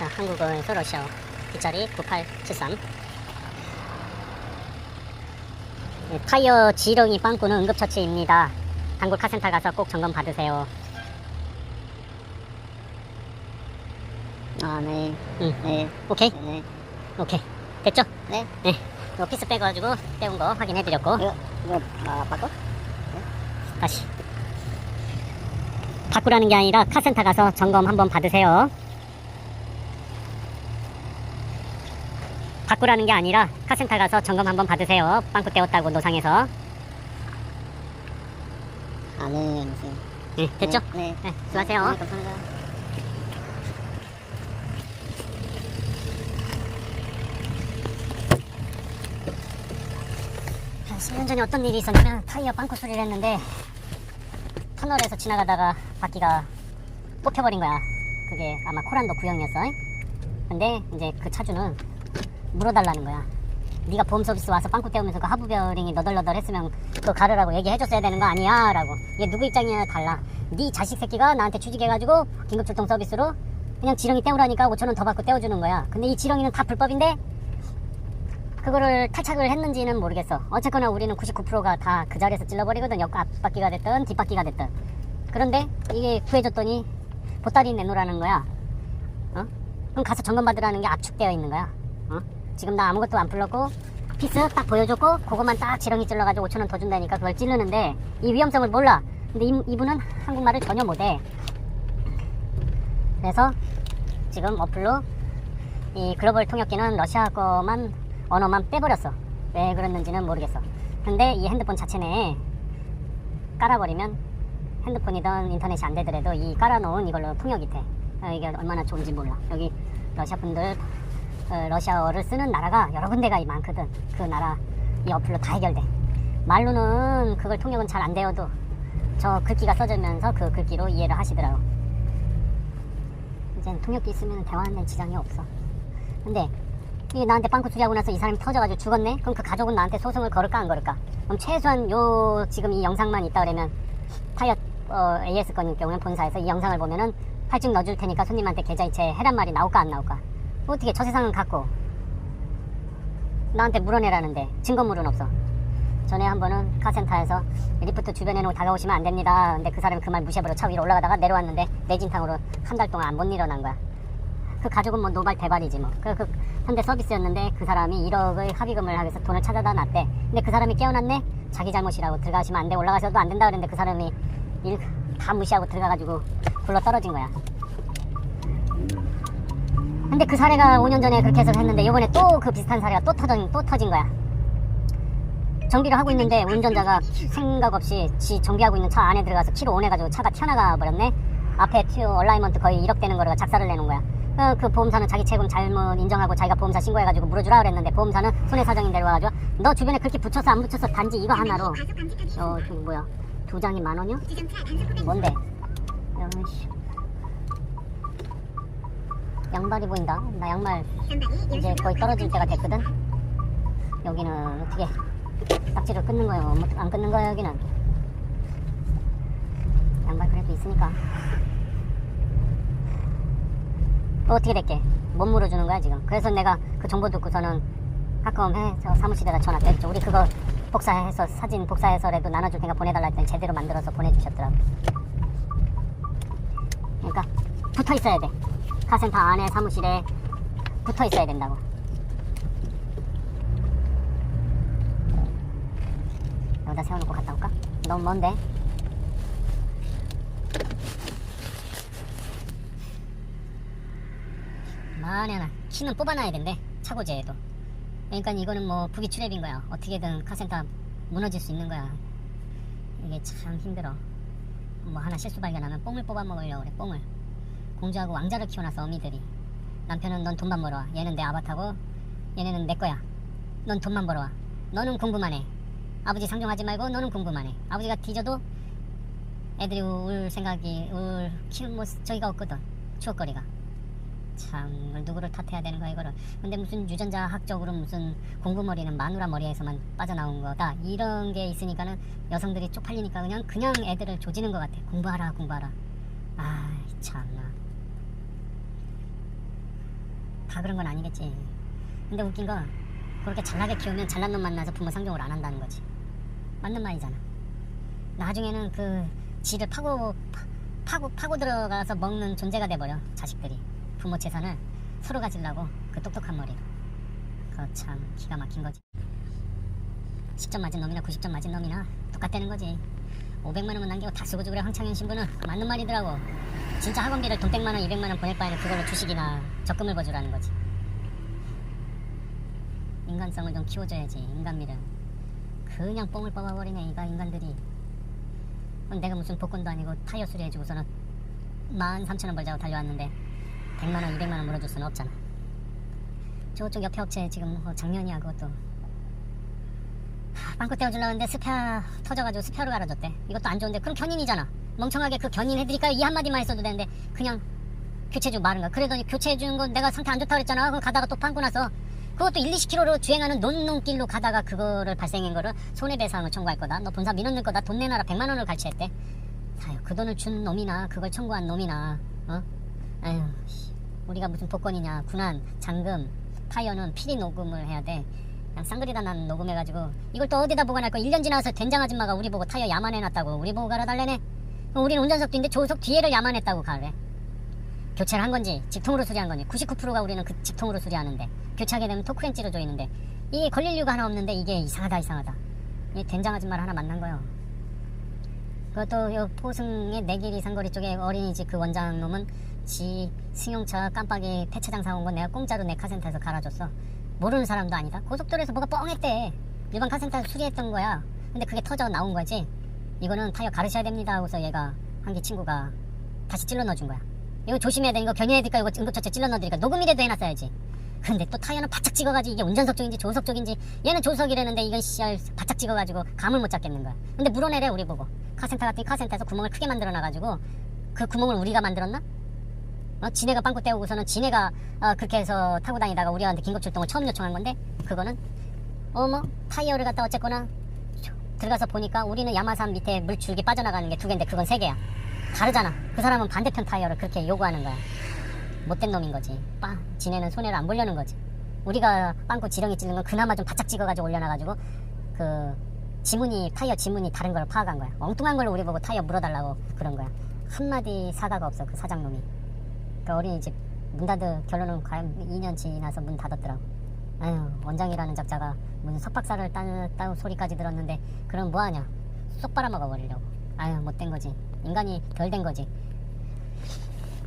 자, 한국어에서 러시아어 뒷자리 9873. 네, 타이어 지렁이 빵꾸는 응급처치입니다. 단골 카센터 가서 꼭 점검 받으세요. 아, 네. 네. 오케이? 네. 오케이. 됐죠? 네. 네. 요 피스 빼가지고 떼운 거 확인해드렸고. 이거 바꿔? 다시. 바꾸라는 게 아니라 카센터 가서 점검 한번 받으세요. 바꾸라는 게 아니라 카센터 가서 점검 한번 받으세요. 빵꾸 떼었다고 노상에서. 아, 네, 알겠어요. 네, 됐죠? 네. 네, 수고하세요. 네, 감사합니다. 한 10년 전에 어떤 일이 있었냐면 타이어 빵꾸 수리를 했는데 터널에서 지나가다가 바퀴가 뽑혀버린 거야. 그게 아마 코란도 구형이었어. 근데 이제 그 차주는 물어달라는 거야. 네가 보험 서비스 와서 빵꾸 떼우면서 그 하부 베어링이 너덜너덜 했으면 그거 가르라고 얘기해줬어야 되는 거 아니야? 라고. 이게 누구 입장이냐 달라. 네 자식 새끼가 나한테 취직해가지고 긴급출동 서비스로 그냥 지렁이 떼우라니까 5,000원 더 받고 떼워주는 거야. 근데 이 지렁이는 다 불법인데 그거를 탈착을 했는지는 모르겠어. 어쨌거나 우리는 99%가 다 그 자리에서 찔러버리거든. 옆 앞바퀴가 됐든 뒷바퀴가 됐든. 그런데 이게 구해줬더니 보따리 내놓으라는 거야. 그럼 가서 점검받으라는 게 압축되어 있는 거야. 지금 나 아무것도 안 불렀고 피스 딱 보여줬고 그것만 딱 지렁이 찔러가지고 5,000원 더 준다니까 그걸 찌르는데 이 위험성을 몰라. 근데 이분은 한국말을 전혀 못해. 그래서 지금 어플로 이 글로벌 통역기는 러시아 거만 언어만 빼버렸어. 왜 그랬는지는 모르겠어. 근데 이 핸드폰 자체 내에 깔아버리면 핸드폰이든 인터넷이 안 되더라도 이 깔아놓은 이걸로 통역이 돼. 이게 얼마나 좋은지 몰라. 여기 러시아 분들 러시아어를 쓰는 나라가 여러 군데가 많거든. 그 나라 이 어플로 다 해결돼. 말로는 그걸 통역은 잘 안 되어도 저 글귀가 써지면서 그 글귀로 이해를 하시더라고. 이제 통역기 있으면 대화하는 데 지장이 없어. 근데 이게 나한테 빵꾸 수리하고 나서 이 사람이 터져가지고 죽었네? 그럼 그 가족은 나한테 소송을 걸을까 안 걸을까? 그럼 최소한 요 지금 이 영상만 있다 그러면 타이어 AS 건일 경우는 본사에서 이 영상을 보면은 할증 넣어줄 테니까 손님한테 계좌이체 해란 말이 나올까 안 나올까? 어떻게 저 세상은 갖고 나한테 물어내라는데 증거물은 없어. 전에 한 번은 카센터에서 리프트 주변에 다가오시면 안 됩니다. 근데 그 사람이 그 말 무시해버려 차 위로 올라가다가 내려왔는데 내진탕으로 한 달 동안 안 못 일어난 거야. 그 가족은 뭐 노발 대발이지 뭐. 그 현대 서비스였는데 그 사람이 1억의 합의금을 하기 위해서 돈을 찾아다 놨대. 근데 그 사람이 깨어났네? 자기 잘못이라고 들어가시면 안 돼. 올라가셔도 안 된다 그랬는데 그 사람이 일 다 무시하고 들어가가지고 굴러 떨어진 거야. 근데 그 사례가 5년 전에 그렇게 해서 했는데 요번에 또 그 비슷한 사례가 또 터진 거야. 정비를 하고 있는데 운전자가 생각 없이 지 정비하고 있는 차 안에 들어가서 키로 오내가지고 차가 튀어나가 버렸네. 앞에 튜 얼라이먼트 거의 1억 되는 거를 작사를 내놓은 거야. 그 보험사는 자기 책임 잘못 인정하고 자기가 보험사 신고해가지고 물어주라 그랬는데 보험사는 손해사정인 데려와가지고 너 주변에 그렇게 붙였어 안 붙였어 단지 이거 하나로 저기 뭐야 2장이 10,000원이요? 뭔데? 야씨 양발이 보인다. 나 양말 이제 거의 떨어질 때가 됐거든. 여기는 어떻게 딱지를 끊는 거예요? 안 끊는 거예요? 여기는 양발 그래도 있으니까 어떻게 될게? 못 물어주는 거야 지금. 그래서 내가 그 정보 듣고서는 가끔 저 사무실에다 전화 때렸죠. 우리 그거 복사해서 사진 복사해서라도 나눠줄 테니까 보내달라 했더니 제대로 만들어서 보내주셨더라고. 그러니까 붙어 있어야 돼. 카센터 안에 사무실에 붙어 있어야 된다고. 여기다 세워놓고 갔다 올까? 너무 먼데? 만에 하나 키는 뽑아놔야 된대. 차고제에도. 그러니까 이거는 뭐 부기 출입인 거야. 어떻게든 카센터 무너질 수 있는 거야. 이게 참 힘들어. 뭐 하나 실수 발견하면 뽕을 뽑아 먹으려고 그래. 뽕을. 공주하고 왕자를 키워놨어 어미들이. 남편은 넌 돈만 벌어와. 얘는 내 아바타고 얘네는 내 거야. 넌 돈만 벌어와. 너는 공부만 해. 아버지 상종하지 말고 너는 공부만 해. 아버지가 뒤져도 애들이 울 생각이 키운 뭐 저기가 없거든. 추억거리가. 참 누구를 탓해야 되는 거야 이거를. 근데 무슨 유전자 학적으로 무슨 공부머리는 마누라 머리에서만 빠져나온 거다 이런 게 있으니까는 여성들이 쪽팔리니까 그냥 애들을 조지는 것 같아. 공부하라 공부하라. 아 참나. 다 그런 건 아니겠지. 근데 웃긴 거 그렇게 잘나게 키우면 잘난 놈 만나서 부모 상종을 안 한다는 거지. 맞는 말이잖아. 나중에는 그 지를 파고 들어가서 먹는 존재가 돼버려. 자식들이 부모 재산을 서로 가지려고 그 똑똑한 머리로. 그거 참 기가 막힌 거지. 10점 맞은 놈이나 90점 맞은 놈이나 똑같다는 거지. 500만 원만 남기고 다 쓰고 죽으래. 황창현 신부는 맞는 말이더라고. 진짜 학원비를 돈 100만 원 200만 원 보낼 바에는 그걸로 주식이나 적금을 버주라는 거지. 인간성을 좀 키워줘야지. 인간미를 그냥 뽕을 뽑아버리네 이가 인간들이. 내가 무슨 복권도 아니고 타이어 수리해주고서는 13,000원 벌자고 달려왔는데 100만 원 200만 원 물어줄 수는 없잖아. 저쪽 옆에 업체 지금 작년이야 그것도. 빵꾸 떼어주려는데 스페어 터져가지고 스페어로 갈아줬대. 이것도 안 좋은데. 그럼 견인이잖아. 멍청하게 그 견인 해드릴까요? 이 한마디만 했어도 되는데 그냥 교체해주고 마른가. 그러더니 교체해주는 건 내가 상태 안 좋다고 그랬잖아. 그럼 가다가 또 빵꾸 나서 그것도 1, 20km로 주행하는 논농길로 가다가 그거를 발생한 거를 손해배상을 청구할 거다. 너 본사 민원 낼 거다. 돈 내놔라. 100만 원을 갈취했대. 아유, 그 돈을 준 놈이나 그걸 청구한 놈이나 아유, 우리가 무슨 복권이냐. 군안, 잔금, 타이어는 필히 녹음을 해야 돼. 그냥 쌍그리다 난 녹음해가지고 이걸 또 어디다 보관할 거야. 1년 지나서 된장 아줌마가 우리 보고 타이어 야만해놨다고 우리 보고 갈아달래네. 우리는 운전석도 있는데 조수석 뒤에를 야만했다고 가래. 교체를 한 건지 직통으로 수리한 건지 99%가 우리는 그 직통으로 수리하는데 교체하게 되면 토크렌치로 조이는데 이게 걸릴 이유가 하나 없는데 이게 이상하다. 이 된장 아줌마를 하나 만난 거요. 그것도 요 포승의 내길이 상거리 쪽에 어린이집 그 원장놈은 지 승용차 깜빡이 폐차장 사온 건 내가 공짜로 내 카센터에서 갈아줬어. 모르는 사람도 아니다. 고속도로에서 뭐가 뻥했대. 일반 카센터에서 수리했던 거야. 근데 그게 터져 나온 거지. 이거는 타이어 가르셔야 됩니다 하고서 얘가 한기 친구가 다시 찔러 넣어준 거야. 이거 조심해야 돼. 이거 견인해드릴까. 이거 응급처치 찔러 넣어드릴까. 녹음이라도 해놨어야지. 근데 또 타이어는 바짝 찍어가지고 이게 운전석 쪽인지 조수석 쪽인지 얘는 조수석이라는데 이건 씨알 바짝 찍어가지고 감을 못 잡겠는 거야. 근데 물어내래 우리 보고. 카센터 같은 카센터에서 구멍을 크게 만들어놔가지고 그 구멍을 우리가 만들었나? 지네가 빵꾸 떼우고서는 지네가 그렇게 해서 타고 다니다가 우리한테 긴급출동을 처음 요청한 건데 그거는 타이어를 갖다 어쨌거나 들어가서 보니까 우리는 야마산 밑에 물줄기 빠져나가는 게 2개인데 그건 3개야. 다르잖아. 그 사람은 반대편 타이어를 그렇게 요구하는 거야. 못된 놈인 거지. 지네는 손해를 안 보려는 거지. 우리가 빵꾸 지렁이 찔른 건 그나마 좀 바짝 찍어가지고 올려놔가지고 그 타이어 지문이 다른 걸 파악한 거야. 엉뚱한 걸로 우리 보고 타이어 물어달라고 그런 거야. 한마디 사과가 없어 그 사장놈이. 그 어린이집 문 닫을 결론은 과연 2년 지나서 문 닫았더라고. 아유, 원장이라는 작자가 무슨 석박사를 따는 소리까지 들었는데 그럼 뭐하냐. 쏙 빨아먹어 버리려고. 아유, 못된 거지. 인간이 덜 된 거지.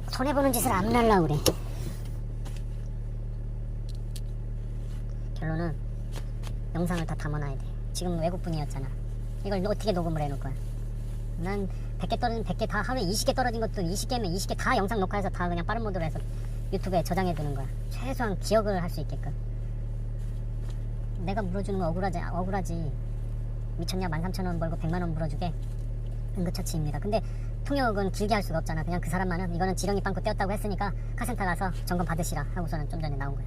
손해보는 짓을 안 하려고 그래. 결론은 영상을 다 담아놔야 돼. 지금 외국분이었잖아. 이걸 어떻게 녹음을 해놓을 거야. 난 100개 떨어진 100개 다 하루에 20개 떨어진 것도 20개면 20개 다 영상 녹화해서 다 그냥 빠른 모드로 해서 유튜브에 저장해 두는 거야. 최소한 기억을 할 수 있게끔. 내가 물어주는 거 억울하지. 미쳤냐. 13,000원 벌고 100만 원 물어주게. 응급처치입니다. 근데 통역은 길게 할 수가 없잖아. 그냥 그 사람만은 이거는 지렁이 빵꾸 떼었다고 했으니까 카센터 가서 점검 받으시라 하고서는 좀 전에 나온 거야.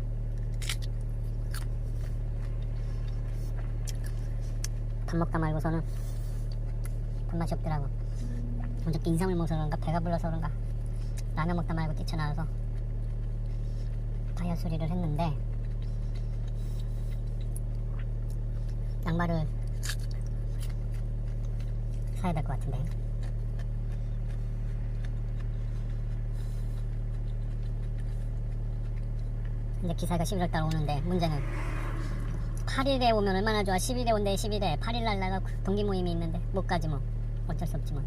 밥 먹다 말고서는 밥맛이 없더라고. 어저께 인삼을 먹어서 그런가 배가 불러서 그런가 라면 먹다 말고 뛰쳐나와서 타이어 수리를 했는데 양말을 사야 될 것 같은데. 근데 기사가 11월달 오는데 문제는 8일에 오면 얼마나 좋아. 10일에 온대. 10일에 8일날 나가 동기 모임이 있는데 못 가지 뭐. 어쩔 수 없지 뭐.